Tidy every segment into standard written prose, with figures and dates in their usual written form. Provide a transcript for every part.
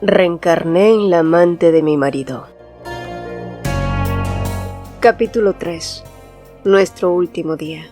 Reencarné en la amante de mi marido. Capítulo 3. Nuestro último día.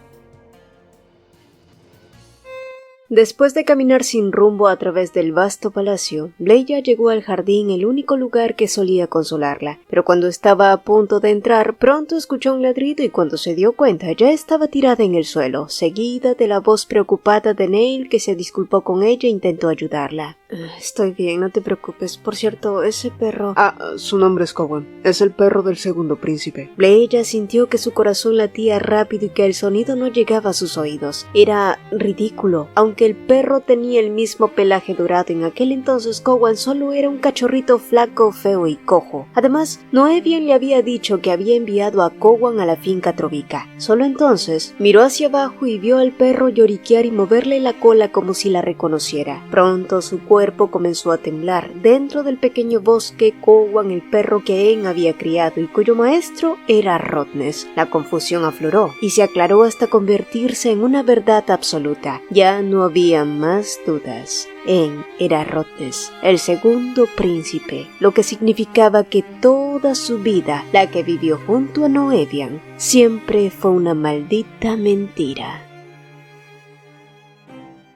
Después de caminar sin rumbo a través del vasto palacio, Bleya llegó al jardín, el único lugar que solía consolarla. Pero cuando estaba a punto de entrar, pronto escuchó un ladrido y cuando se dio cuenta ya estaba tirada en el suelo, seguida de la voz preocupada de Neil, que se disculpó con ella e intentó ayudarla. Estoy bien, no te preocupes. Por cierto, ese perro... Su nombre es Cowan. Es el perro del segundo príncipe. Bleya sintió que su corazón latía rápido y que el sonido no llegaba a sus oídos. Era ridículo. Aunque el perro tenía el mismo pelaje dorado, en aquel entonces Cowan solo era un cachorrito flaco, feo y cojo. Además, Noevian le había dicho que había enviado a Cowan a la finca Trovica. Solo entonces miró hacia abajo y vio al perro lloriquear y moverle la cola como si la reconociera. Pronto su cuerpo comenzó a temblar. Dentro del pequeño bosque, Cowan, el perro que Anne había criado y cuyo maestro era Rodness. La confusión afloró y se aclaró hasta convertirse en una verdad absoluta. Ya no había más dudas. Anne era Rodness, el segundo príncipe, lo que significaba que toda su vida, la que vivió junto a Noevian, siempre fue una maldita mentira.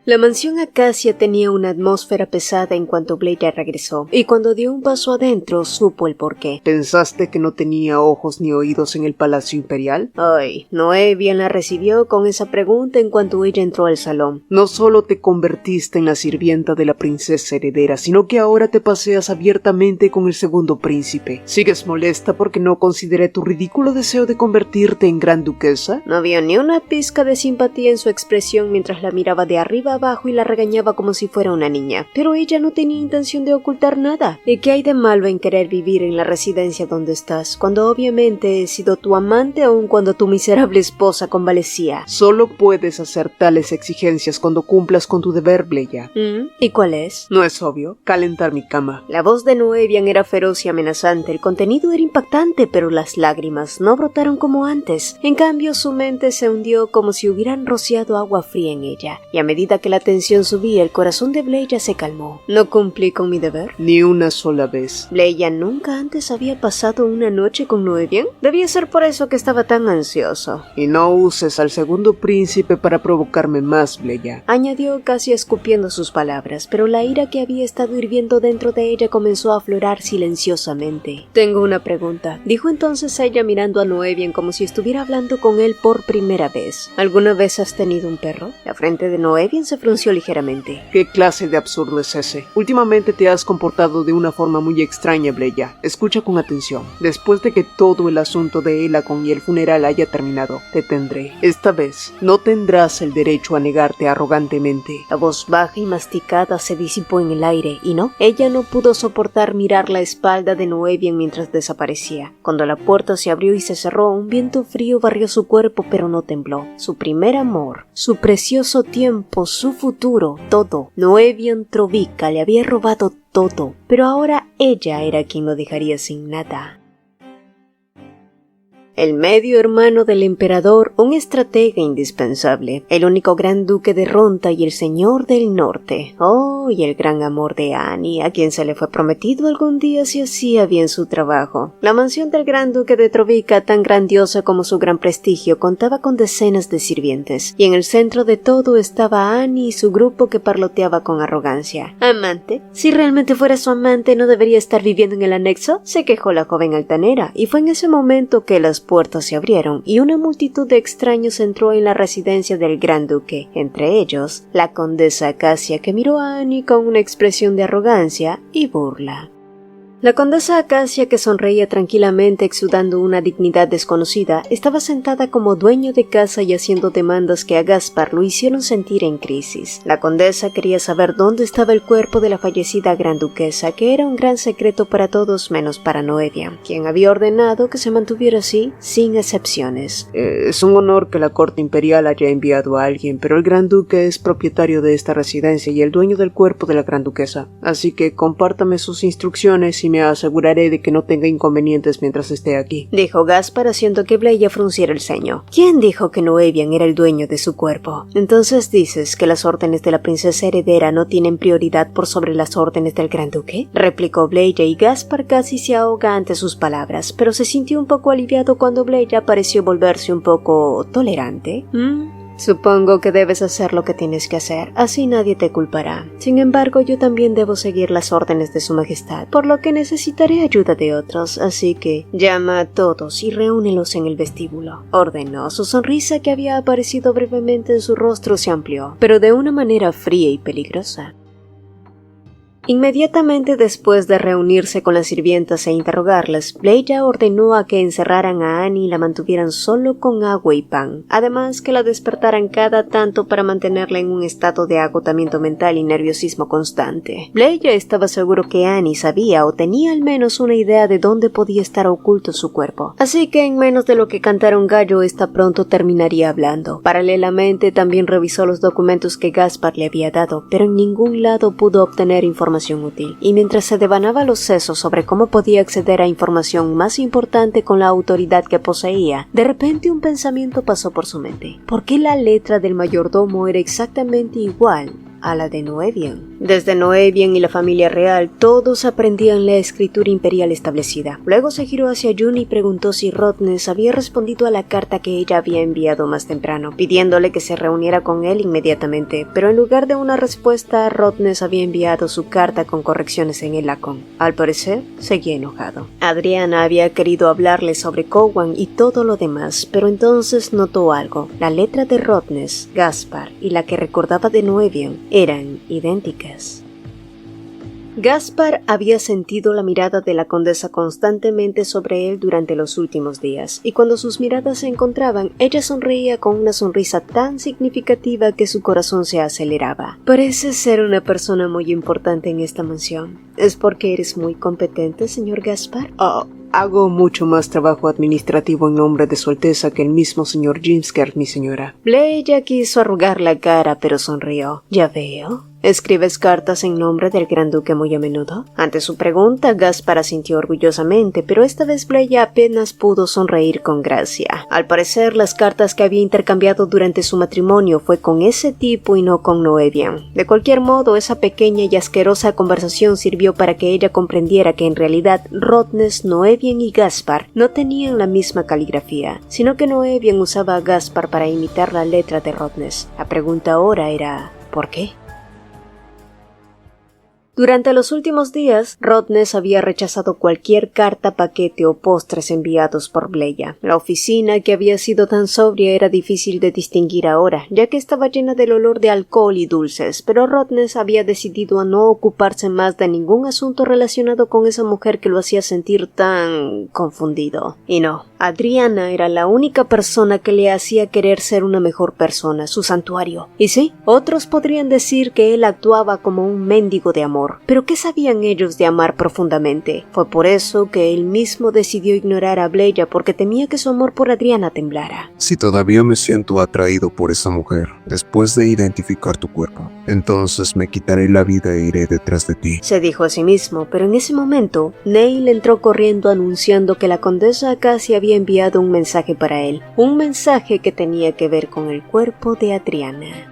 La mansión Acacia tenía una atmósfera pesada en cuanto Bleya regresó, y cuando dio un paso adentro supo el porqué. ¿Pensaste que no tenía ojos ni oídos en el Palacio Imperial? Ay, Noevian la recibió con esa pregunta en cuanto ella entró al salón. No solo te convertiste en la sirvienta de la princesa heredera, sino que ahora te paseas abiertamente con el segundo príncipe. ¿Sigues molesta porque no consideré tu ridículo deseo de convertirte en gran duquesa? No vio ni una pizca de simpatía en su expresión mientras la miraba de arriba abajo y la regañaba como si fuera una niña. Pero ella no tenía intención de ocultar nada. ¿Y qué hay de malo en querer vivir en la residencia donde estás, cuando obviamente he sido tu amante aun cuando tu miserable esposa convalecía? Solo puedes hacer tales exigencias cuando cumplas con tu deber, Bleya. ¿Y cuál es? No es obvio, calentar mi cama. La voz de Noevian era feroz y amenazante, el contenido era impactante, pero las lágrimas no brotaron como antes. En cambio, su mente se hundió como si hubieran rociado agua fría en ella, y a medida que la tensión subía, el corazón de Bleya se calmó. ¿No cumplí con mi deber? Ni una sola vez. ¿Bleya nunca antes había pasado una noche con Noevian? Debía ser por eso que estaba tan ansioso. Y no uses al segundo príncipe para provocarme más, Bleya, añadió casi escupiendo sus palabras, pero la ira que había estado hirviendo dentro de ella comenzó a aflorar silenciosamente. Tengo una pregunta, dijo entonces ella mirando a Noevian como si estuviera hablando con él por primera vez. ¿Alguna vez has tenido un perro? La frente de Noevian se frunció ligeramente. ¿Qué clase de absurdo es ese? Últimamente te has comportado de una forma muy extraña, Bleya. Escucha con atención. Después de que todo el asunto de Elacon y el funeral haya terminado, te tendré. Esta vez no tendrás el derecho a negarte arrogantemente. La voz baja y masticada se disipó en el aire, y no, ella no pudo soportar mirar la espalda de Noevian mientras desaparecía. Cuando la puerta se abrió y se cerró, un viento frío barrió su cuerpo, pero no tembló. Su primer amor, su precioso tiempo, su futuro, todo. Noevian Trovica le había robado todo, pero ahora ella era quien lo dejaría sin nada. El medio hermano del emperador, un estratega indispensable, el único gran duque de Ronta y el señor del norte. Oh, y el gran amor de Annie, a quien se le fue prometido algún día si hacía bien su trabajo. La mansión del gran duque de Trovica, tan grandiosa como su gran prestigio, contaba con decenas de sirvientes, y en el centro de todo estaba Annie y su grupo que parloteaba con arrogancia. ¿Amante? Si realmente fuera su amante, ¿no debería estar viviendo en el anexo?, se quejó la joven altanera, y fue en ese momento que las puertas se abrieron y una multitud de extraños entró en la residencia del gran duque, entre ellos la condesa Acacia, que miró a Annie con una expresión de arrogancia y burla. La condesa Acacia, que sonreía tranquilamente exudando una dignidad desconocida, estaba sentada como dueño de casa y haciendo demandas que a Gaspar lo hicieron sentir en crisis. La condesa quería saber dónde estaba el cuerpo de la fallecida gran duquesa, que era un gran secreto para todos menos para Noevian, quien había ordenado que se mantuviera así, sin excepciones. Es un honor que la corte imperial haya enviado a alguien, pero el gran duque es propietario de esta residencia y el dueño del cuerpo de la gran duquesa, así que compártame sus instrucciones y me aseguraré de que no tenga inconvenientes mientras esté aquí, dijo Gaspar haciendo que Bleya frunciera el ceño. ¿Quién dijo que Noevian era el dueño de su cuerpo? Entonces dices que las órdenes de la princesa heredera no tienen prioridad por sobre las órdenes del gran duque, replicó Bleya, y Gaspar casi se ahoga ante sus palabras, pero se sintió un poco aliviado cuando Bleya pareció volverse un poco tolerante. Supongo que debes hacer lo que tienes que hacer, así nadie te culpará. Sin embargo, yo también debo seguir las órdenes de su majestad, por lo que necesitaré ayuda de otros, así que llama a todos y reúnelos en el vestíbulo, ordenó. Su sonrisa, que había aparecido brevemente en su rostro, se amplió, pero de una manera fría y peligrosa. Inmediatamente después de reunirse con las sirvientas e interrogarlas, Bleya ordenó a que encerraran a Annie y la mantuvieran solo con agua y pan, además que la despertaran cada tanto para mantenerla en un estado de agotamiento mental y nerviosismo constante. Bleya estaba seguro que Annie sabía o tenía al menos una idea de dónde podía estar oculto su cuerpo, así que en menos de lo que cantara un gallo, esta pronto terminaría hablando. Paralelamente también revisó los documentos que Gaspar le había dado, pero en ningún lado pudo obtener información útil, y mientras se devanaba los sesos sobre cómo podía acceder a información más importante con la autoridad que poseía, de repente un pensamiento pasó por su mente. ¿Por qué la letra del mayordomo era exactamente igual a la de Noevian? Desde Noevian y la familia real, todos aprendían la escritura imperial establecida. Luego se giró hacia June y preguntó si Rotnes había respondido a la carta que ella había enviado más temprano, pidiéndole que se reuniera con él inmediatamente, pero en lugar de una respuesta, Rotnes había enviado su carta con correcciones en el lacón. Al parecer, seguía enojado. Adriana había querido hablarle sobre Cowan y todo lo demás, pero entonces notó algo. La letra de Rotnes, Gaspar y la que recordaba de Noevian eran idénticas. Gaspar había sentido la mirada de la condesa constantemente sobre él durante los últimos días, y cuando sus miradas se encontraban, ella sonreía con una sonrisa tan significativa que su corazón se aceleraba. Pareces ser una persona muy importante en esta mansión. ¿Es porque eres muy competente, señor Gaspar? Hago mucho más trabajo administrativo en nombre de su Alteza que el mismo señor Jimsker, mi señora. Bleya quiso arrugar la cara, pero sonrió. Ya veo. ¿Escribes cartas en nombre del gran duque muy a menudo? Ante su pregunta, Gaspar asintió orgullosamente, pero esta vez Bleya apenas pudo sonreír con gracia. Al parecer, las cartas que había intercambiado durante su matrimonio fue con ese tipo y no con Noevian. De cualquier modo, esa pequeña y asquerosa conversación sirvió para que ella comprendiera que en realidad Rotnes, Noevian y Gaspar no tenían la misma caligrafía, sino que Noevian usaba a Gaspar para imitar la letra de Rotnes. La pregunta ahora era ¿por qué? Durante los últimos días, Rotnes había rechazado cualquier carta, paquete o postres enviados por Bleya. La oficina, que había sido tan sobria, era difícil de distinguir ahora, ya que estaba llena del olor de alcohol y dulces, pero Rotnes había decidido a no ocuparse más de ningún asunto relacionado con esa mujer que lo hacía sentir tan confundido. Y no, Adriana era la única persona que le hacía querer ser una mejor persona, su santuario. Y sí, otros podrían decir que él actuaba como un mendigo de amor. Pero ¿qué sabían ellos de amar profundamente? Fue por eso que él mismo decidió ignorar a Bleya, porque temía que su amor por Adriana temblara. Si todavía me siento atraído por esa mujer, después de identificar tu cuerpo, entonces me quitaré la vida e iré detrás de ti, se dijo a sí mismo, pero en ese momento, Neil entró corriendo anunciando que la condesa casi había enviado un mensaje para él, un mensaje que tenía que ver con el cuerpo de Adriana.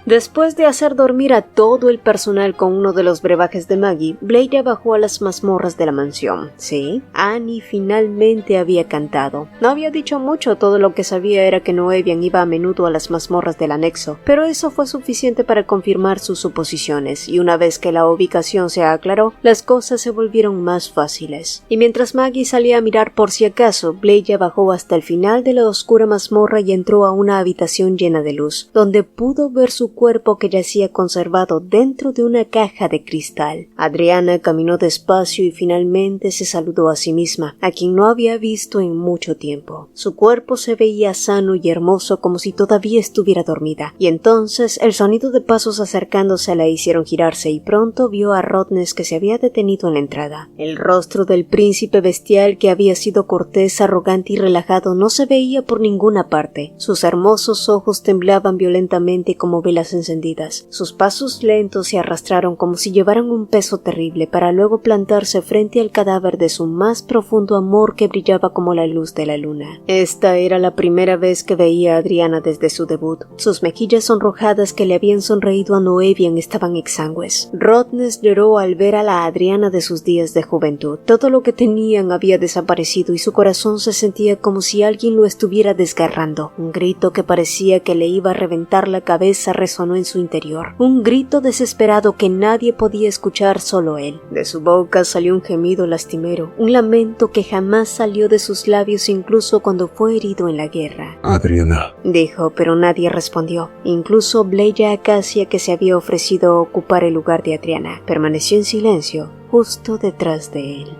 Después de hacer dormir a todo el personal con uno de los brebajes de Maggie, Bleya bajó a las mazmorras de la mansión. Sí, Annie finalmente había cantado. No había dicho mucho, todo lo que sabía era que Noevian iba a menudo a las mazmorras del anexo, pero eso fue suficiente para confirmar sus suposiciones, y una vez que la ubicación se aclaró, las cosas se volvieron más fáciles. Y mientras Maggie salía a mirar por si acaso, Bleya bajó hasta el final de la oscura mazmorra y entró a una habitación llena de luz, donde pudo ver su cuerpo que yacía conservado dentro de una caja de cristal. Adriana caminó despacio y finalmente se saludó a sí misma, a quien no había visto en mucho tiempo. Su cuerpo se veía sano y hermoso como si todavía estuviera dormida, y entonces el sonido de pasos acercándose la hicieron girarse y pronto vio a Rotnes, que se había detenido en la entrada. El rostro del príncipe bestial, que había sido cortés, arrogante y relajado, no se veía por ninguna parte. Sus hermosos ojos temblaban violentamente como velas velas encendidas. Sus pasos lentos se arrastraron como si llevaran un peso terrible para luego plantarse frente al cadáver de su más profundo amor que brillaba como la luz de la luna. Esta era la primera vez que veía a Adriana desde su debut. Sus mejillas sonrojadas que le habían sonreído a Noevian estaban exangües. Rottnest lloró al ver a la Adriana de sus días de juventud. Todo lo que tenían había desaparecido y su corazón se sentía como si alguien lo estuviera desgarrando. Un grito que parecía que le iba a reventar la cabeza resonó en su interior. Un grito desesperado que nadie podía escuchar, solo él. De su boca salió un gemido lastimero, un lamento que jamás salió de sus labios incluso cuando fue herido en la guerra. Adriana, Dijo, pero nadie respondió. Incluso Bleya Acacia, que se había ofrecido a ocupar el lugar de Adriana, permaneció en silencio justo detrás de él.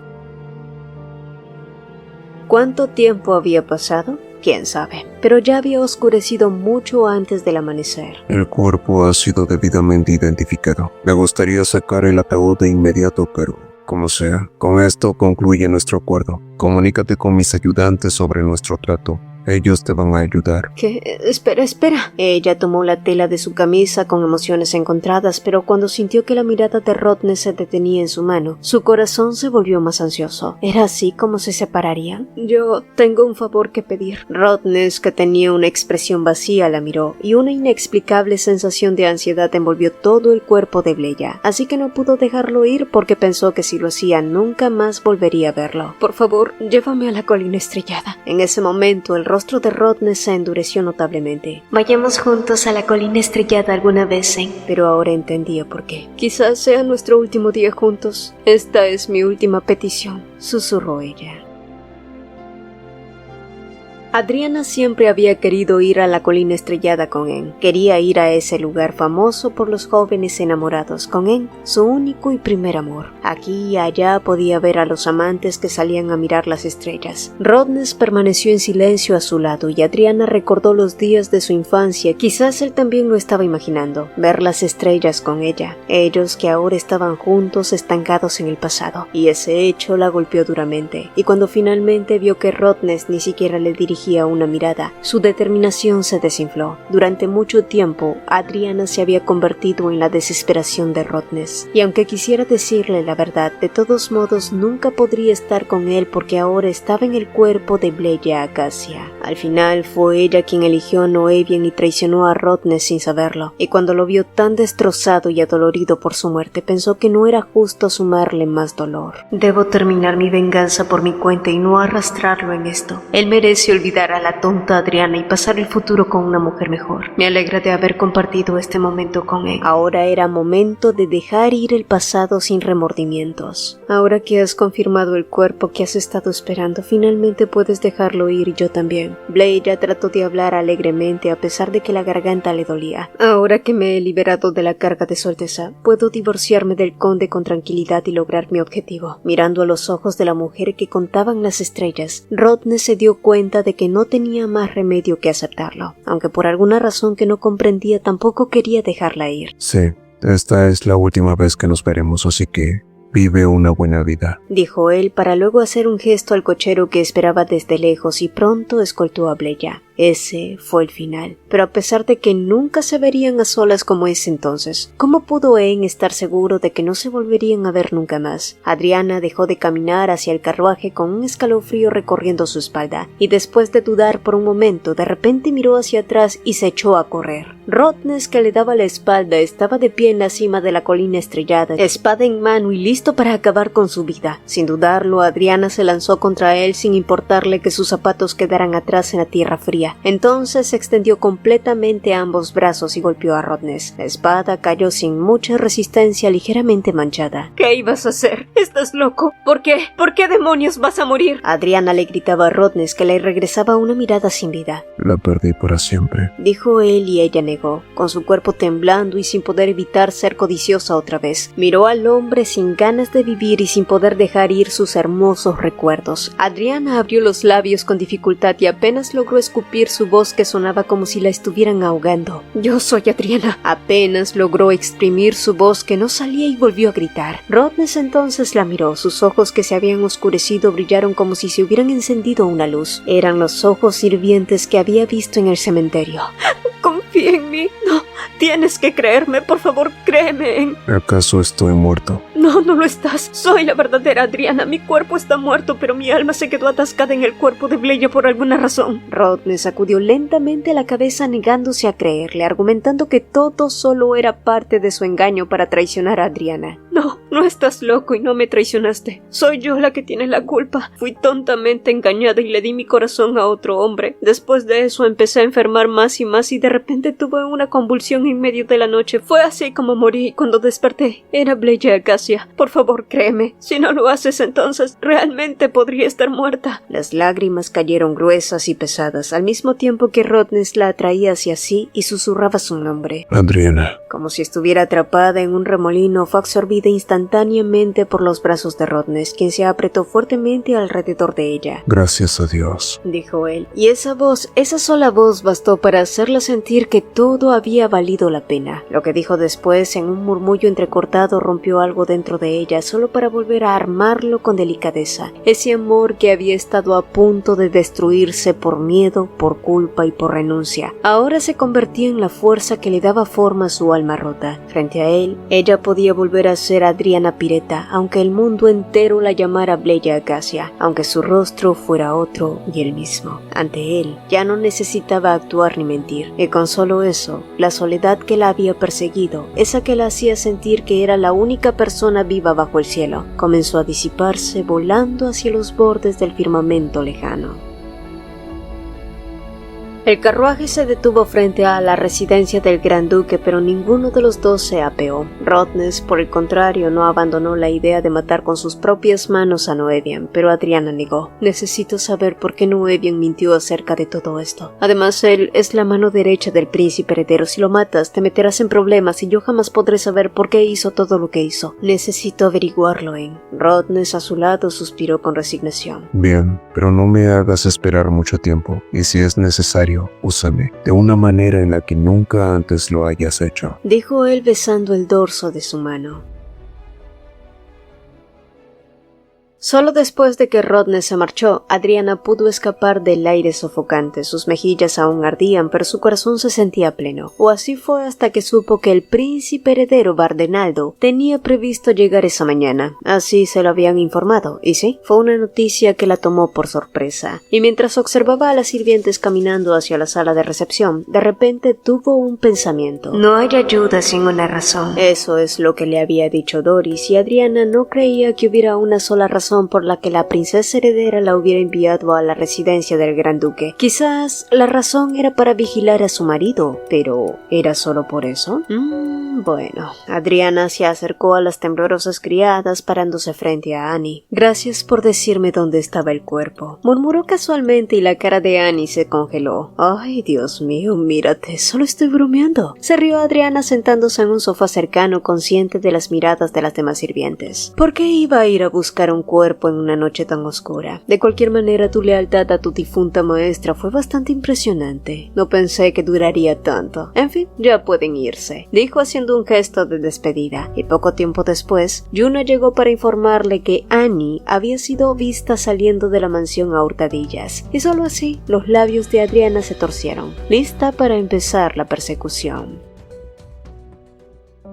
¿Cuánto tiempo había pasado? Quién sabe, pero ya había oscurecido mucho antes del amanecer. el cuerpo ha sido debidamente identificado. Me gustaría sacar el ataúd de inmediato, pero como sea, con esto concluye nuestro acuerdo. Comunícate con mis ayudantes sobre nuestro trato. Ellos te van a ayudar. ¿Qué? Espera. Ella tomó la tela de su camisa con emociones encontradas, pero cuando sintió que la mirada de Rottnest se detenía en su mano, su corazón se volvió más ansioso. ¿Era así como se separarían? Yo tengo un favor que pedir. Rottnest, que tenía una expresión vacía, la miró, y una inexplicable sensación de ansiedad envolvió todo el cuerpo de Bleya, así que no pudo dejarlo ir porque pensó que si lo hacía nunca más volvería a verlo. Por favor, llévame a la colina estrellada. En ese momento, el rostro de Rottnest se endureció notablemente. Vayamos juntos a la colina estrellada alguna vez, Zane. Pero ahora entendía por qué. Quizás sea nuestro último día juntos. Esta es mi última petición, susurró ella. Adriana siempre había querido ir a la colina estrellada con Hen. Quería ir a ese lugar famoso por los jóvenes enamorados, con Hen, su único y primer amor. Aquí y allá podía ver a los amantes que salían a mirar las estrellas. Rottnest permaneció en silencio a su lado y Adriana recordó los días de su infancia. Quizás él también lo estaba imaginando, ver las estrellas con ella. Ellos que ahora estaban juntos, estancados en el pasado. Y ese hecho la golpeó duramente. Y cuando finalmente vio que Rottnest ni siquiera le dirigía una mirada, su determinación se desinfló. Durante mucho tiempo, Adriana se había convertido en la desesperación de Rottnest, y aunque quisiera decirle la verdad, de todos modos nunca podría estar con él porque ahora estaba en el cuerpo de Bleya Acacia. Al final fue ella quien eligió a Noevian y traicionó a Rottnest sin saberlo, y cuando lo vio tan destrozado y adolorido por su muerte, pensó que no era justo sumarle más dolor. Debo terminar mi venganza por mi cuenta y no arrastrarlo en esto. Él merece olvidar a la tonta Adriana y pasar el futuro con una mujer mejor. Me alegra de haber compartido este momento con él. Ahora era momento de dejar ir el pasado sin remordimientos. Ahora que has confirmado el cuerpo que has estado esperando, finalmente puedes dejarlo ir y yo también. Bleya trató de hablar alegremente a pesar de que la garganta le dolía. Ahora que me he liberado de la carga de su alteza, puedo divorciarme del conde con tranquilidad y lograr mi objetivo. Mirando a los ojos de la mujer que contaban las estrellas, Rottnest se dio cuenta de que no tenía más remedio que aceptarlo, aunque por alguna razón que no comprendía tampoco quería dejarla ir. Sí, esta es la última vez que nos veremos, así que vive una buena vida, dijo él para luego hacer un gesto al cochero que esperaba desde lejos y pronto escoltó a Bleya. Ese fue el final. Pero a pesar de que nunca se verían a solas como ese entonces, ¿cómo pudo Hen estar seguro de que no se volverían a ver nunca más? Adriana dejó de caminar hacia el carruaje con un escalofrío recorriendo su espalda, y después de dudar por un momento, de repente miró hacia atrás y se echó a correr. Rottnest, que le daba la espalda, estaba de pie en la cima de la colina estrellada, espada en mano y listo para acabar con su vida. Sin dudarlo, Adriana se lanzó contra él sin importarle que sus zapatos quedaran atrás en la tierra fría. Entonces extendió completamente ambos brazos y golpeó a Rottnest. La espada cayó sin mucha resistencia, ligeramente manchada. ¿Qué ibas a hacer? ¿Estás loco? ¿Por qué? ¿Por qué demonios vas a morir? Adriana le gritaba a Rottnest, que le regresaba una mirada sin vida. la perdí para siempre, Dijo él y ella negó, con su cuerpo temblando y sin poder evitar ser codiciosa otra vez. Miró al hombre sin ganas de vivir y sin poder dejar ir sus hermosos recuerdos. Adriana abrió los labios con dificultad y apenas logró escupir su voz que sonaba como si la estuvieran ahogando. Yo soy Adriana. Apenas logró exprimir su voz que no salía y volvió a gritar. Rottnest entonces la miró. Sus ojos que se habían oscurecido brillaron como si se hubieran encendido una luz. Eran los ojos hirvientes que había visto en el cementerio. Confía en mí. Tienes que creerme, por favor, créeme. ¿Acaso estoy muerto? No, no lo estás. Soy la verdadera Adriana. Mi cuerpo está muerto, pero mi alma se quedó atascada en el cuerpo de Bleya por alguna razón. Rodney sacudió lentamente la cabeza negándose a creerle, argumentando que todo solo era parte de su engaño para traicionar a Adriana. No, no estás loco y no me traicionaste. Soy yo la que tiene la culpa. Fui tontamente engañada y le di mi corazón a otro hombre. Después de eso empecé a enfermar más y más y de repente tuve una convulsión en medio de la noche. Fue así como morí. Cuando desperté, era Bleya Acacia. Por favor, créeme. Si no lo haces, entonces realmente podría estar muerta. Las lágrimas cayeron gruesas y pesadas, al mismo tiempo que Rodney la atraía hacia sí y susurraba su nombre. Adriana. Como si estuviera atrapada en un remolino, fue absorbida instantáneamente por los brazos de Rodney, quien se apretó fuertemente alrededor de ella. Gracias a Dios, dijo él, y esa voz, esa sola voz bastó para hacerla sentir que todo había valido la pena. Lo que dijo después, en un murmullo entrecortado, rompió algo dentro de ella, solo para volver a armarlo con delicadeza. Ese amor que había estado a punto de destruirse por miedo, por culpa y por renuncia, ahora se convertía en la fuerza que le daba forma a su alma rota. Frente a él, ella podía volver a ser Adriana Pireta, aunque el mundo entero la llamara Bleya Acacia, aunque su rostro fuera otro y el mismo. Ante él, ya no necesitaba actuar ni mentir, y con solo eso, la soledad que la había perseguido, esa que la hacía sentir que era la única persona viva bajo el cielo, comenzó a disiparse volando hacia los bordes del firmamento lejano. El carruaje se detuvo frente a la residencia del Gran Duque, pero ninguno de los dos se apeó. Rodney, por el contrario, no abandonó la idea de matar con sus propias manos a Noevian, pero Adriana negó. Necesito saber por qué Noevian mintió acerca de todo esto. Además, él es la mano derecha del príncipe heredero. Si lo matas, te meterás en problemas y yo jamás podré saber por qué hizo todo lo que hizo. Necesito averiguarlo, Rodney, a su lado, suspiró con resignación. Bien, pero no me hagas esperar mucho tiempo, y si es necesario, úsame de una manera en la que nunca antes lo hayas hecho, dijo él besando el dorso de su mano. Solo después de que Rodney se marchó, Adriana pudo escapar del aire sofocante. Sus mejillas aún ardían, pero su corazón se sentía pleno. O así fue hasta que supo que el príncipe heredero Bardenaldo tenía previsto llegar esa mañana. Así se lo habían informado, y sí, fue una noticia que la tomó por sorpresa. Y mientras observaba a las sirvientes caminando hacia la sala de recepción, de repente tuvo un pensamiento. No hay ayuda sin una razón. Eso es lo que le había dicho Doris, y Adriana no creía que hubiera una sola razón por la que la princesa heredera la hubiera enviado a la residencia del Gran Duque. Quizás la razón era para vigilar a su marido, pero ¿era solo por eso? Bueno, Adriana se acercó a las temblorosas criadas parándose frente a Annie. Gracias por decirme dónde estaba el cuerpo, murmuró casualmente y la cara de Annie se congeló. Ay, Dios mío, mírate, solo estoy bromeando. Se rió Adriana sentándose en un sofá cercano, consciente de las miradas de las demás sirvientes. ¿Por qué iba a ir a buscar un cuerpo en una noche tan oscura? De cualquier manera, tu lealtad a tu difunta maestra fue bastante impresionante. No pensé que duraría tanto. En fin, ya pueden irse, dijo haciendo un gesto de despedida, y poco tiempo después, Yuna llegó para informarle que Annie había sido vista saliendo de la mansión a hurtadillas, y solo así los labios de Adriana se torcieron, lista para empezar la persecución.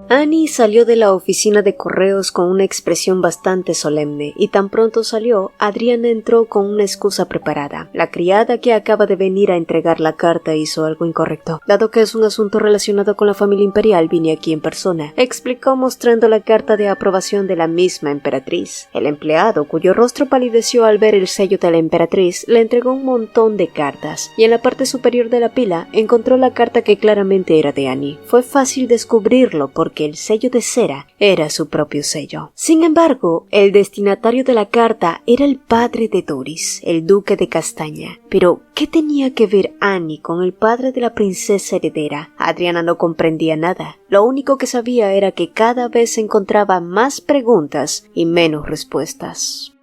Annie salió de la oficina de correos con una expresión bastante solemne, y tan pronto salió, Adriana entró con una excusa preparada. La criada que acaba de venir a entregar la carta hizo algo incorrecto. Dado que es un asunto relacionado con la familia imperial, vine aquí en persona, explicó mostrando la carta de aprobación de la misma emperatriz. El empleado, cuyo rostro palideció al ver el sello de la emperatriz, le entregó un montón de cartas, y en la parte superior de la pila encontró la carta que claramente era de Annie. Fue fácil descubrirlo porque el sello de cera era su propio sello. Sin embargo, el destinatario de la carta era el padre de Doris, el duque de Castaña. Pero, ¿qué tenía que ver Annie con el padre de la princesa heredera? Adriana no comprendía nada. Lo único que sabía era que cada vez se encontraba más preguntas y menos respuestas.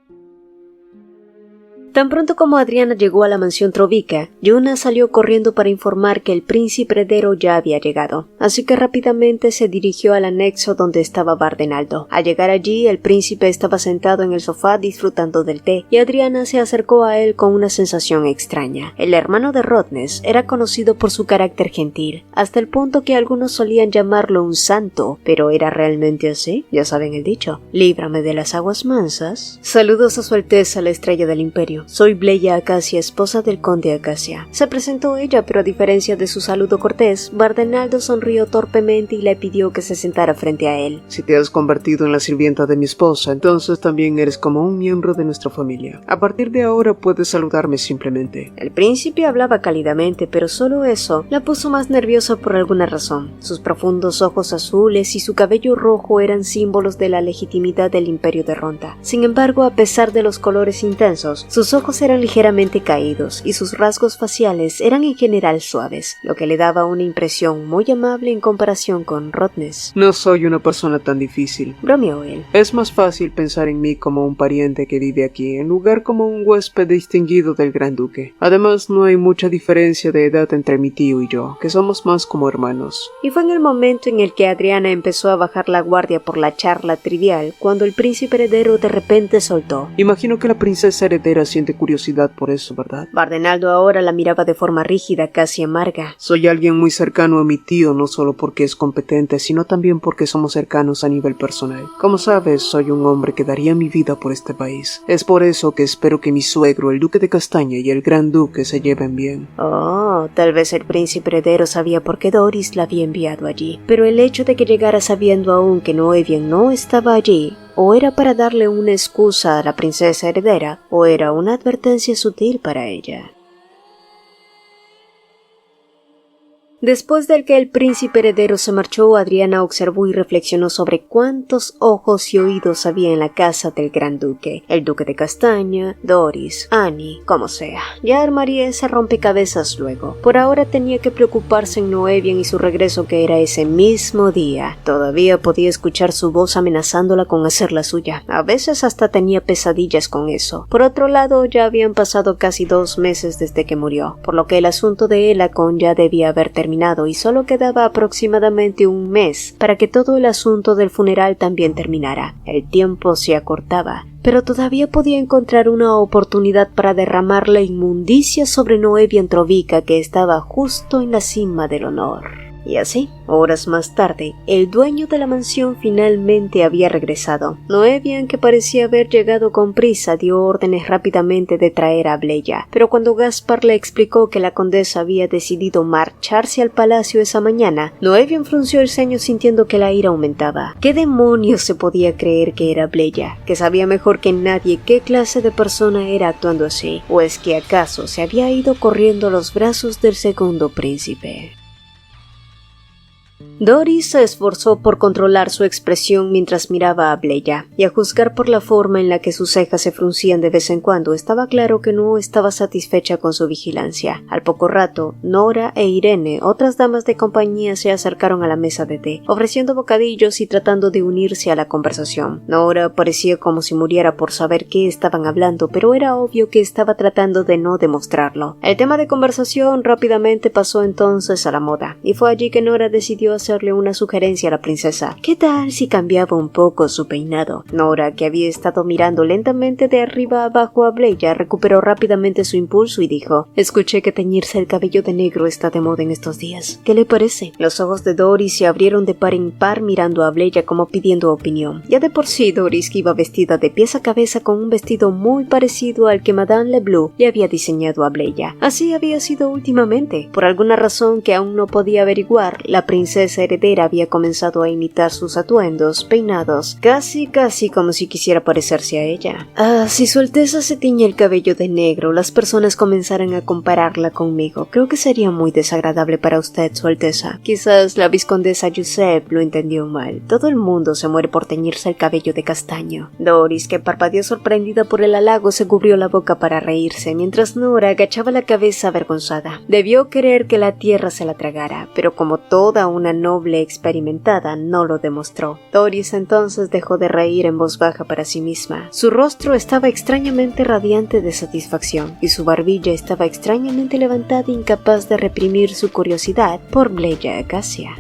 Tan pronto como Adriana llegó a la mansión Trovica, Yuna salió corriendo para informar que el príncipe heredero ya había llegado, así que rápidamente se dirigió al anexo donde estaba Bardenaldo. Al llegar allí, el príncipe estaba sentado en el sofá disfrutando del té, y Adriana se acercó a él con una sensación extraña. El hermano de Rodnes era conocido por su carácter gentil, hasta el punto que algunos solían llamarlo un santo, pero ¿era realmente así? Ya saben el dicho, líbrame de las aguas mansas. Saludos a su alteza la estrella del imperio. Soy Bleya Acacia, esposa del conde Acacia. Se presentó ella, pero a diferencia de su saludo cortés, Bardenaldo sonrió torpemente y le pidió que se sentara frente a él. Si te has convertido en la sirvienta de mi esposa, entonces también eres como un miembro de nuestra familia. A partir de ahora puedes saludarme simplemente. El príncipe hablaba cálidamente, pero solo eso la puso más nerviosa por alguna razón. Sus profundos ojos azules y su cabello rojo eran símbolos de la legitimidad del imperio de Ronda. Sin embargo, a pesar de los colores intensos, sus ojos eran ligeramente caídos y sus rasgos faciales eran en general suaves, lo que le daba una impresión muy amable en comparación con Rodnes. No soy una persona tan difícil, bromeó él. Es más fácil pensar en mí como un pariente que vive aquí, en lugar como un huésped distinguido del gran duque. Además, no hay mucha diferencia de edad entre mi tío y yo, que somos más como hermanos. Y fue en el momento en el que Adriana empezó a bajar la guardia por la charla trivial, cuando el príncipe heredero de repente soltó. Imagino que la princesa heredera siente curiosidad por eso, ¿verdad? Bardenaldo ahora la miraba de forma rígida, casi amarga. Soy alguien muy cercano a mi tío, no solo porque es competente, sino también porque somos cercanos a nivel personal. Como sabes, soy un hombre que daría mi vida por este país. Es por eso que espero que mi suegro, el duque de Castaña, y el gran duque se lleven bien. Oh, tal vez el príncipe heredero sabía por qué Doris la había enviado allí, pero el hecho de que llegara sabiendo aún que Noevian no estaba allí, o era para darle una excusa a la princesa heredera, o era una advertencia sutil para ella. Después del que el príncipe heredero se marchó, Adriana observó y reflexionó sobre cuántos ojos y oídos había en la casa del gran duque. El duque de Castaña, Doris, Annie, como sea. Ya armaría ese rompecabezas luego. Por ahora tenía que preocuparse en Noevian y su regreso, que era ese mismo día. Todavía podía escuchar su voz amenazándola con hacer la suya. A veces hasta tenía pesadillas con eso. Por otro lado, ya habían pasado casi 2 meses desde que murió, por lo que el asunto de Elacon ya debía haber terminado y solo quedaba aproximadamente 1 mes para que todo el asunto del funeral también terminara. El tiempo se acortaba, pero todavía podía encontrar una oportunidad para derramar la inmundicia sobre Noevian Trovica, que estaba justo en la cima del honor. Y así, horas más tarde, el dueño de la mansión finalmente había regresado. Noevian, que parecía haber llegado con prisa, dio órdenes rápidamente de traer a Bleya, pero cuando Gaspar le explicó que la condesa había decidido marcharse al palacio esa mañana, Noevian frunció el ceño sintiendo que la ira aumentaba. ¿Qué demonios se podía creer que era Bleya, que sabía mejor que nadie qué clase de persona era actuando así? ¿O es que acaso se había ido corriendo a los brazos del segundo príncipe? Doris se esforzó por controlar su expresión mientras miraba a Bleya, y a juzgar por la forma en la que sus cejas se fruncían de vez en cuando, estaba claro que no estaba satisfecha con su vigilancia. Al poco rato, Nora e Irene, otras damas de compañía, se acercaron a la mesa de té, ofreciendo bocadillos y tratando de unirse a la conversación. Nora parecía como si muriera por saber qué estaban hablando, pero era obvio que estaba tratando de no demostrarlo. El tema de conversación rápidamente pasó entonces a la moda, y fue allí que Nora decidió hacerle una sugerencia a la princesa. ¿Qué tal si cambiaba un poco su peinado? Nora, que había estado mirando lentamente de arriba abajo a Bleya, recuperó rápidamente su impulso y dijo: escuché que teñirse el cabello de negro está de moda en estos días. ¿Qué le parece? Los ojos de Doris se abrieron de par en par mirando a Bleya como pidiendo opinión. Ya de por sí Doris, que iba vestida de pies a cabeza con un vestido muy parecido al que Madame Leblue le había diseñado a Bleya. Así había sido últimamente. Por alguna razón que aún no podía averiguar, la princesa heredera había comenzado a imitar sus atuendos, peinados, casi como si quisiera parecerse a ella. Si su alteza se tiñe el cabello de negro, las personas comenzaran a compararla conmigo. Creo que sería muy desagradable para usted, su alteza. Quizás la vizcondesa Giuseppe lo entendió mal. Todo el mundo se muere por teñirse el cabello de castaño. Doris, que parpadeó sorprendida por el halago, se cubrió la boca para reírse, mientras Nora agachaba la cabeza avergonzada. Debió querer que la tierra se la tragara, pero como toda una noble experimentada no lo demostró. Doris entonces dejó de reír en voz baja para sí misma. Su rostro estaba extrañamente radiante de satisfacción y su barbilla estaba extrañamente levantada, incapaz de reprimir su curiosidad por Bleya Acacia.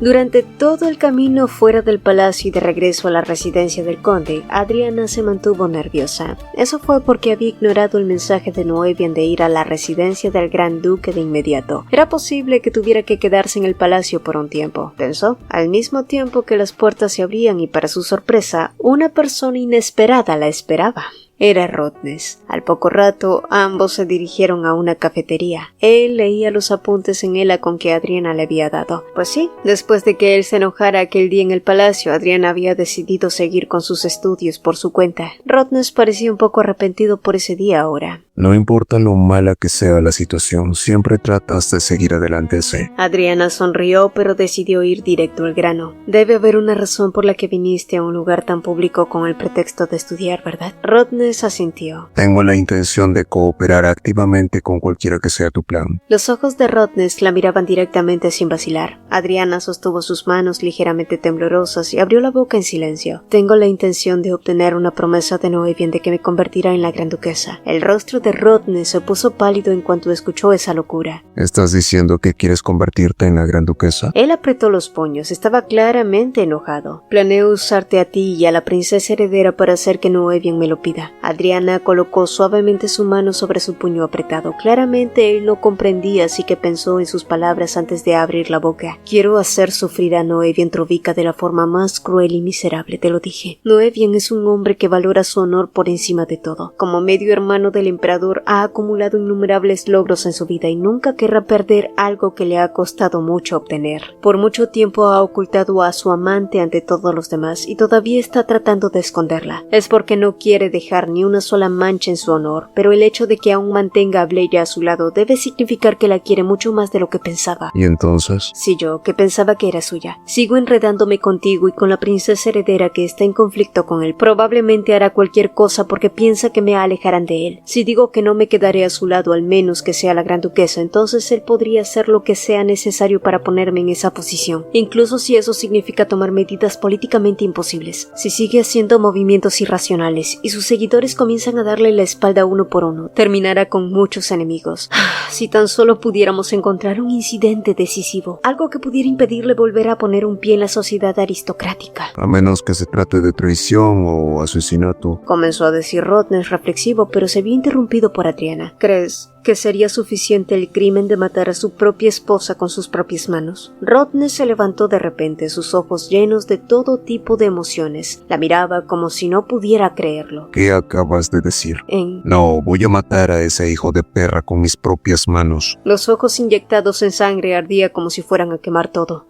Durante todo el camino fuera del palacio y de regreso a la residencia del conde, Adriana se mantuvo nerviosa. Eso fue porque había ignorado el mensaje de Noevian de ir a la residencia del gran duque de inmediato. Era posible que tuviera que quedarse en el palacio por un tiempo, pensó, al mismo tiempo que las puertas se abrían y para su sorpresa, una persona inesperada la esperaba. Era Rodness. Al poco rato, ambos se dirigieron a una cafetería. Él leía los apuntes en ela con que Adriana le había dado. Pues sí, después de que él se enojara aquel día en el palacio, Adriana había decidido seguir con sus estudios por su cuenta. Rodness parecía un poco arrepentido por ese día ahora. No importa lo mala que sea la situación, siempre tratas de seguir adelante, sí. Adriana sonrió, pero decidió ir directo al grano. Debe haber una razón por la que viniste a un lugar tan público con el pretexto de estudiar, ¿verdad? Rodness asintió. Tengo la intención de cooperar activamente con cualquiera que sea tu plan. Los ojos de Rodness la miraban directamente sin vacilar. Adriana sostuvo sus manos ligeramente temblorosas y abrió la boca en silencio. Tengo la intención de obtener una promesa de Noevian de que me convertirá en la gran duquesa. El rostro de Rodness se puso pálido en cuanto escuchó esa locura. ¿Estás diciendo que quieres convertirte en la gran duquesa? Él apretó los puños, estaba claramente enojado. Planeo usarte a ti y a la princesa heredera para hacer que Noevian me lo pida. Adriana colocó suavemente su mano sobre su puño apretado. Claramente él no comprendía, así que pensó en sus palabras antes de abrir la boca. Quiero hacer sufrir a Noevian Trovica de la forma más cruel y miserable, te lo dije. Noevian es un hombre que valora su honor por encima de todo. Como medio hermano del emperador, ha acumulado innumerables logros en su vida y nunca querrá perder algo que le ha costado mucho obtener. Por mucho tiempo ha ocultado a su amante ante todos los demás y todavía está tratando de esconderla. Es porque no quiere dejar ni una sola mancha en su honor, pero el hecho de que aún mantenga a Bleya a su lado debe significar que la quiere mucho más de lo que pensaba. ¿Y entonces? Sí, yo, que pensaba que era suya. Sigo enredándome contigo y con la princesa heredera que está en conflicto con él. Probablemente hará cualquier cosa porque piensa que me alejarán de él. Si digo que no me quedaré a su lado, al menos que sea la gran duquesa, entonces él podría hacer lo que sea necesario para ponerme en esa posición, incluso si eso significa tomar medidas políticamente imposibles. Si sigue haciendo movimientos irracionales y sus seguidores comienzan a darle la espalda uno por uno, terminará con muchos enemigos. Si tan solo pudiéramos encontrar un incidente decisivo, algo que pudiera impedirle volver a poner un pie en la sociedad aristocrática. A menos que se trate de traición o asesinato, comenzó a decir Rodness reflexivo, pero se vio interrumpido por Adriana. ¿Crees que sería suficiente el crimen de matar a su propia esposa con sus propias manos? Rodness se levantó de repente, sus ojos llenos de todo tipo de emociones. La miraba como si no pudiera creerlo. ¿Qué acabas de decir? No, voy a matar a ese hijo de perra con mis propias manos. Los ojos inyectados en sangre ardían como si fueran a quemar todo.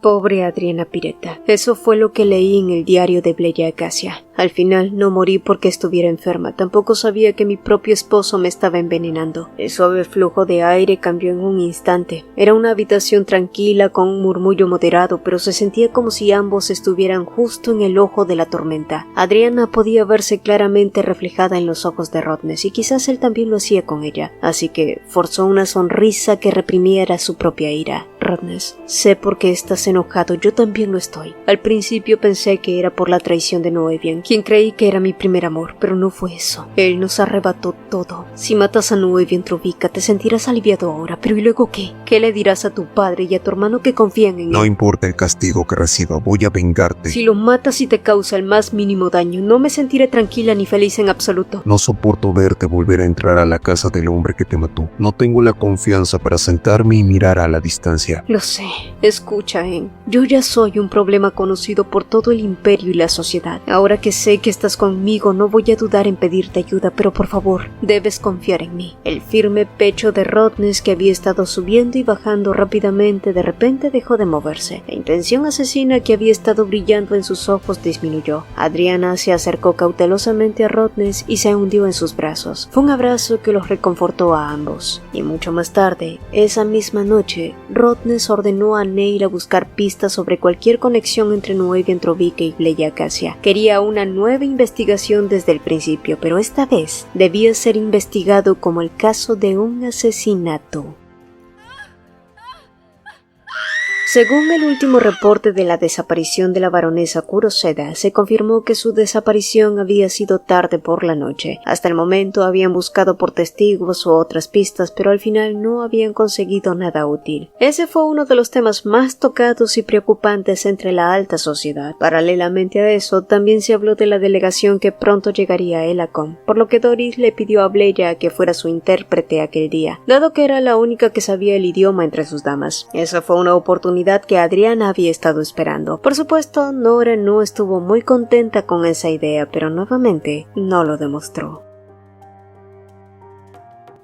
Pobre Adriana Pireta. Eso fue lo que leí en el diario de Bleya Acacia. Al final no morí porque estuviera enferma. Tampoco sabía que mi propio esposo me estaba envenenando. El suave flujo de aire cambió en un instante. Era una habitación tranquila con un murmullo moderado, pero se sentía como si ambos estuvieran justo en el ojo de la tormenta. Adriana podía verse claramente reflejada en los ojos de Rodness y quizás él también lo hacía con ella. Así que forzó una sonrisa que reprimiera su propia ira. Rodness, sé por qué estás enojado, yo también lo estoy. Al principio pensé que era por la traición de Noevian, quien creí que era mi primer amor, pero no fue eso. Él nos arrebató todo. Si matas a Noevian Trovica, te sentirás aliviado ahora, pero ¿y luego qué? ¿Qué le dirás a tu padre y a tu hermano que confían en él? No importa el castigo que reciba, voy a vengarte. Si lo matas y te causa el más mínimo daño, no me sentiré tranquila ni feliz en absoluto. No soporto verte volver a entrar a la casa del hombre que te mató. No tengo la confianza para sentarme y mirar a la distancia. Lo sé. Escucha, yo ya soy un problema conocido por todo el imperio y la sociedad. Ahora que sé que estás conmigo, no voy a dudar en pedirte ayuda, pero por favor, debes confiar en mí. El firme pecho de Rodness, que había estado subiendo y bajando rápidamente, de repente dejó de moverse. La intención asesina que había estado brillando en sus ojos disminuyó. Adriana se acercó cautelosamente a Rodness y se hundió en sus brazos. Fue un abrazo que los reconfortó a ambos. Y mucho más tarde, esa misma noche, Rodness ordenó a Neil a buscar pistas sobre cualquier conexión entre Noevian Trovica y Bleya Acacia. Quería una nueva investigación desde el principio, pero esta vez debía ser investigado como el caso de un asesinato. Según el último reporte de la desaparición de la baronesa Kuroseda, se confirmó que su desaparición había sido tarde por la noche. Hasta el momento habían buscado por testigos u otras pistas, pero al final no habían conseguido nada útil. Ese fue uno de los temas más tocados y preocupantes entre la alta sociedad. Paralelamente a eso, también se habló de la delegación que pronto llegaría a Elacon, por lo que Doris le pidió a Bleya que fuera su intérprete aquel día, dado que era la única que sabía el idioma entre sus damas. Esa fue una oportunidad que Adriana había estado esperando. Por supuesto, Nora no estuvo muy contenta con esa idea, pero nuevamente no lo demostró.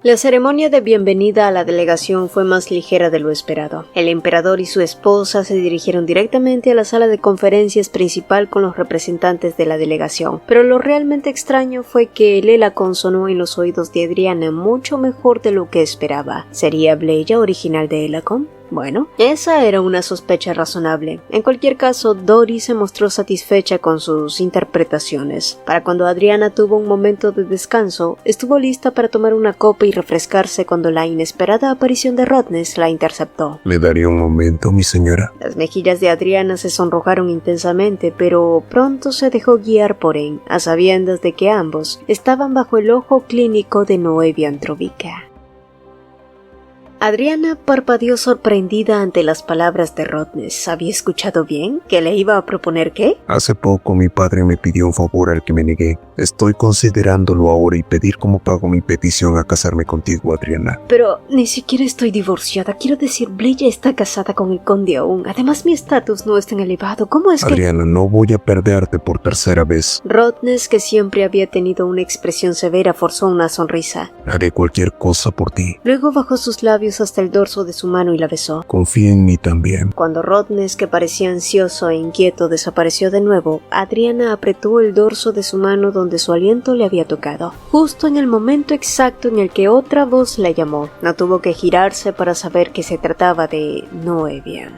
La ceremonia de bienvenida a la delegación fue más ligera de lo esperado. El emperador y su esposa se dirigieron directamente a la sala de conferencias principal con los representantes de la delegación, pero lo realmente extraño fue que el Elacon sonó en los oídos de Adriana mucho mejor de lo que esperaba. ¿Sería Bleya original de Elacon? Bueno, esa era una sospecha razonable. En cualquier caso, Doris se mostró satisfecha con sus interpretaciones. Para cuando Adriana tuvo un momento de descanso, estuvo lista para tomar una copa y refrescarse cuando la inesperada aparición de Rodness la interceptó. ¿Me daría un momento, mi señora? Las mejillas de Adriana se sonrojaron intensamente, pero pronto se dejó guiar por él, a sabiendas de que ambos estaban bajo el ojo clínico de Noevia Androvica. Adriana parpadeó sorprendida ante las palabras de Rodness. ¿Había escuchado bien? ¿Que le iba a proponer qué? Hace poco mi padre me pidió un favor al que me negué. Estoy considerándolo ahora y pedir como pago mi petición a casarme contigo, Adriana. Pero ni siquiera estoy divorciada. Quiero decir, Bleya está casada con el conde aún. Además, mi estatus no es tan elevado. ¿Cómo es que...? Adriana, no voy a perderte por tercera vez. Rodness, que siempre había tenido una expresión severa, forzó una sonrisa. Haré cualquier cosa por ti. Luego bajó sus labios hasta el dorso de su mano y la besó. Confía en mí también. Cuando Rodness, que parecía ansioso e inquieto, desapareció de nuevo, Adriana apretó el dorso de su mano donde su aliento le había tocado, justo en el momento exacto en el que otra voz la llamó. No tuvo que girarse para saber que se trataba de Noevia.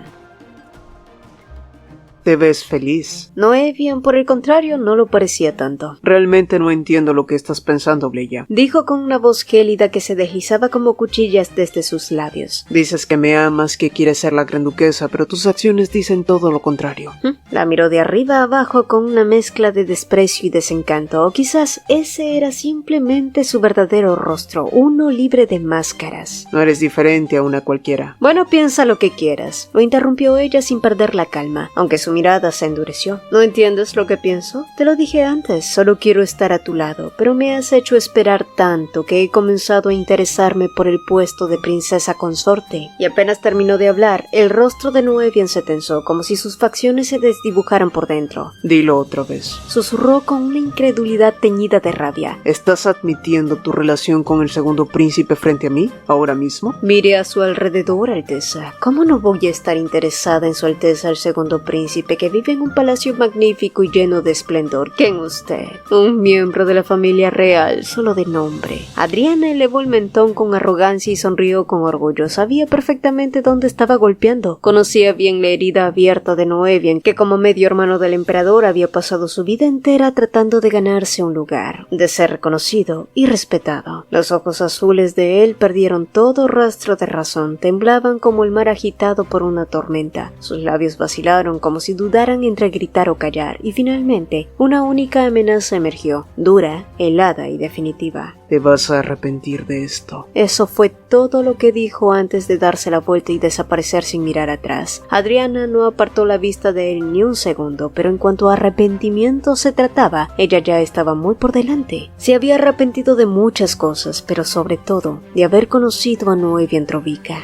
Te ves feliz. Noevia, por el contrario, no lo parecía tanto. Realmente no entiendo lo que estás pensando, Bleya. Dijo con una voz gélida que se deslizaba como cuchillas desde sus labios. Dices que me amas, que quieres ser la gran duquesa, pero tus acciones dicen todo lo contrario. La miró de arriba a abajo con una mezcla de desprecio y desencanto, o quizás ese era simplemente su verdadero rostro, uno libre de máscaras. No eres diferente a una cualquiera. Bueno, piensa lo que quieras, lo interrumpió ella sin perder la calma, aunque su mirada se endureció. ¿No entiendes lo que pienso? Te lo dije antes, solo quiero estar a tu lado, pero me has hecho esperar tanto que he comenzado a interesarme por el puesto de princesa consorte. Y apenas terminó de hablar, el rostro de Noevia se tensó, como si sus facciones se desdibujaran por dentro. Dilo otra vez. Susurró con una incredulidad teñida de rabia. ¿Estás admitiendo tu relación con el segundo príncipe frente a mí, ahora mismo? Mire a su alrededor, Alteza. ¿Cómo no voy a estar interesada en su Alteza el segundo príncipe que vive en un palacio magnífico y lleno de esplendor? ¿Quién usted? Un miembro de la familia real, solo de nombre. Adriana elevó el mentón con arrogancia y sonrió con orgullo. Sabía perfectamente dónde estaba golpeando. Conocía bien la herida abierta de Noevia, que como medio hermano del emperador había pasado su vida entera tratando de ganarse un lugar, de ser reconocido y respetado. Los ojos azules de él perdieron todo rastro de razón, temblaban como el mar agitado por una tormenta. Sus labios vacilaron como si dudaran entre gritar o callar, y finalmente una única amenaza emergió, dura, helada y definitiva. Te vas a arrepentir de esto. Eso fue todo lo que dijo antes de darse la vuelta y desaparecer sin mirar atrás. Adriana no apartó la vista de él ni un segundo, pero en cuanto a arrepentimiento se trataba, ella ya estaba muy por delante. Se había arrepentido de muchas cosas, pero sobre todo de haber conocido a Noevia Androvica.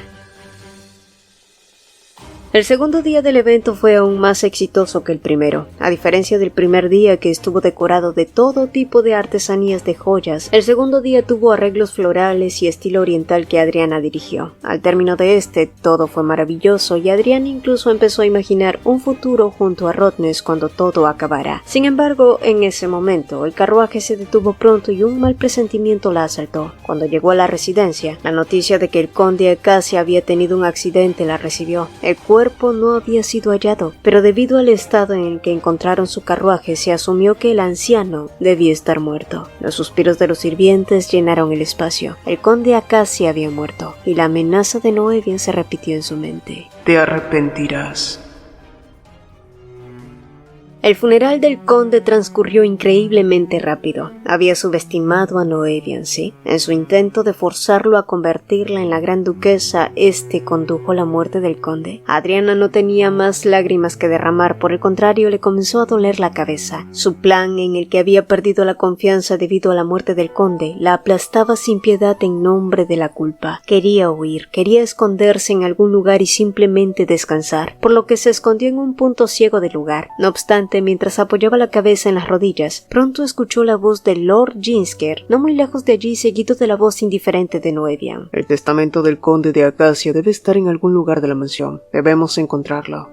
El segundo día del evento fue aún más exitoso que el primero. A diferencia del primer día, que estuvo decorado de todo tipo de artesanías de joyas, el segundo día tuvo arreglos florales y estilo oriental que Adriana dirigió. Al término de todo fue maravilloso y Adriana incluso empezó a imaginar un futuro junto a Rodness cuando todo acabara. Sin embargo, en ese momento, el carruaje se detuvo pronto y un mal presentimiento la asaltó. Cuando llegó a la residencia, la noticia de que el conde Acacia había tenido un accidente la recibió. El cuerpo cuerpo no había sido hallado, pero debido al estado en el que encontraron su carruaje se asumió que el anciano debía estar muerto. Los suspiros de los sirvientes llenaron el espacio. El conde Acacia había muerto, y la amenaza de Noevian se repitió en su mente. Te arrepentirás. El funeral del conde transcurrió increíblemente rápido. Había subestimado a Noevian, sí. En su intento de forzarlo a convertirla en la gran duquesa, condujo a la muerte del conde. Adriana no tenía más lágrimas que derramar, por el contrario, le comenzó a doler la cabeza. Su plan, en el que había perdido la confianza debido a la muerte del conde, la aplastaba sin piedad en nombre de la culpa. Quería huir, quería esconderse en algún lugar y simplemente descansar, por lo que se escondió en un punto ciego del lugar. No obstante, mientras apoyaba la cabeza en las rodillas, pronto escuchó la voz de Lord Ginsker, no muy lejos de allí, seguido de la voz indiferente de Noevian. El testamento del conde de Acacia debe estar en algún lugar de la mansión. Debemos encontrarlo.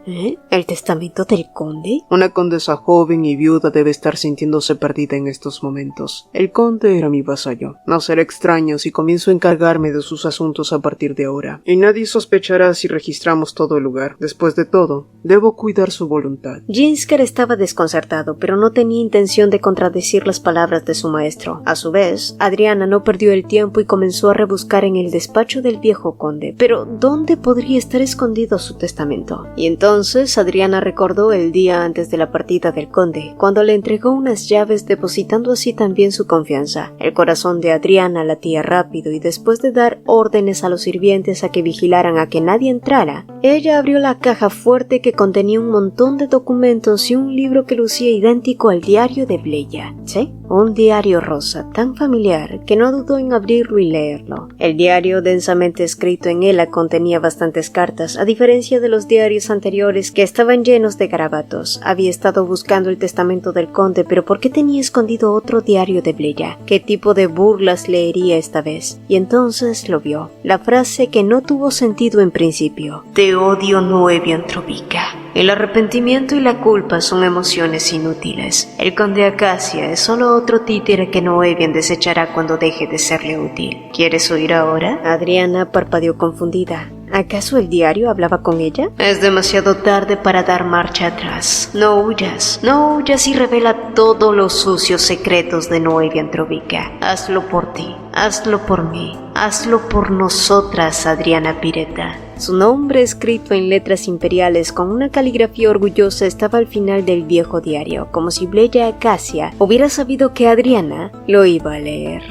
¿El testamento del conde? Una condesa joven y viuda debe estar sintiéndose perdida en estos momentos. El conde era mi vasallo. No será extraño si comienzo a encargarme de sus asuntos a partir de ahora. Y nadie sospechará si registramos todo el lugar. Después de todo, debo cuidar su voluntad. Ginsker estaba desconcertado, pero no tenía intención de contradecir las palabras de su maestro. A su vez, Adriana no perdió el tiempo y comenzó a rebuscar en el despacho del viejo conde. Pero, ¿dónde podría estar escondido su testamento? Y entonces Adriana recordó el día antes de la partida del conde, cuando le entregó unas llaves, depositando así también su confianza. El corazón de Adriana latía rápido y después de dar órdenes a los sirvientes a que vigilaran a que nadie entrara, ella abrió la caja fuerte que contenía un montón de documentos y un libro que lucía idéntico al diario de Bleya. ¿Sí? Un diario rosa tan familiar que no dudó en abrirlo y leerlo. El diario, densamente escrito en él, contenía bastantes cartas, a diferencia de los diarios anteriores que estaban llenos de garabatos. Había estado buscando el testamento del conde, pero ¿por qué tenía escondido otro diario de Bleya? ¿Qué tipo de burlas leería esta vez? Y entonces lo vio. La frase que no tuvo sentido en principio. Te odio, Noevian Trovica. El arrepentimiento y la culpa son emociones inútiles. El conde Acacia es solo otro títere que Noevian desechará cuando deje de serle útil. ¿Quieres oír ahora? Adriana parpadeó confundida. ¿Acaso el diario hablaba con ella? Es demasiado tarde para dar marcha atrás. No huyas y revela todos los sucios secretos de Noevian Trovica. Hazlo por ti, hazlo por mí, hazlo por nosotras, Adriana Pireta. Su nombre, escrito en letras imperiales con una caligrafía orgullosa, estaba al final del viejo diario, como si Bleya Acacia hubiera sabido que Adriana lo iba a leer.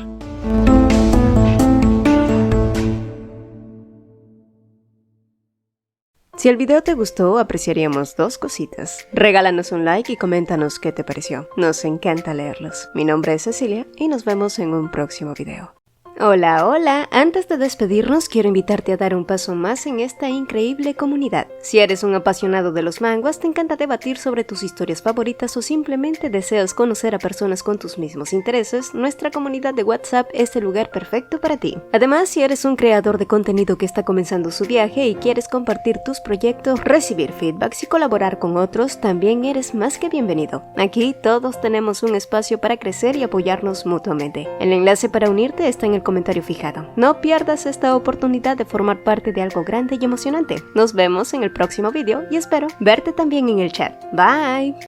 Si el video te gustó, apreciaríamos dos cositas. Regálanos un like y coméntanos qué te pareció. Nos encanta leerlos. Mi nombre es Cecilia y nos vemos en un próximo video. Hola, hola. Antes de despedirnos, quiero invitarte a dar un paso más en esta increíble comunidad. Si eres un apasionado de los manguas, te encanta debatir sobre tus historias favoritas o simplemente deseas conocer a personas con tus mismos intereses, nuestra comunidad de WhatsApp es el lugar perfecto para ti. Además, si eres un creador de contenido que está comenzando su viaje y quieres compartir tus proyectos, recibir feedbacks y colaborar con otros, también eres más que bienvenido. Aquí todos tenemos un espacio para crecer y apoyarnos mutuamente. El enlace para unirte está en el comentario fijado. No pierdas esta oportunidad de formar parte de algo grande y emocionante. Nos vemos en el próximo video y espero verte también en el chat. Bye.